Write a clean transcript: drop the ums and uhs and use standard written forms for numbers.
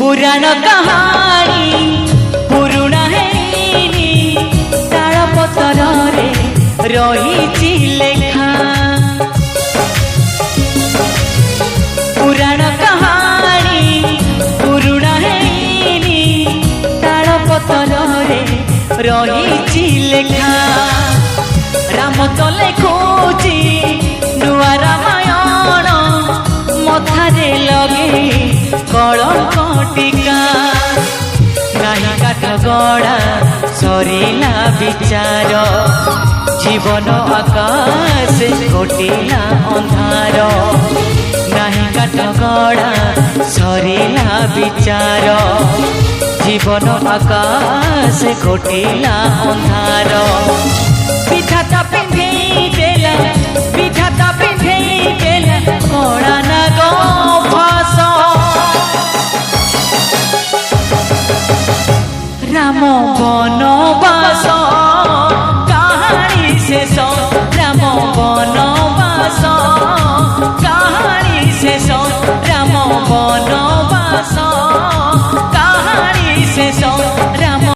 पुराण कहानी पुरुणा हेनी ताल पतर रे रही लेखा पुराण कहानी पुरुणा हेनी ताल पतर रे रही लेखा राम तो लेखुची नुआ रामायण मथारे लगे कलंक टीका नहीं काठ गड़ा सरीला विचार जीवन आकाश घोटिला अंधार नहीं काठ गड़ा सरीला विचार जीवन आकाश घोटिला अंधार विधाता पिंधे देला विधाता पिंधे देला कड़ा नाग फास राम बनवा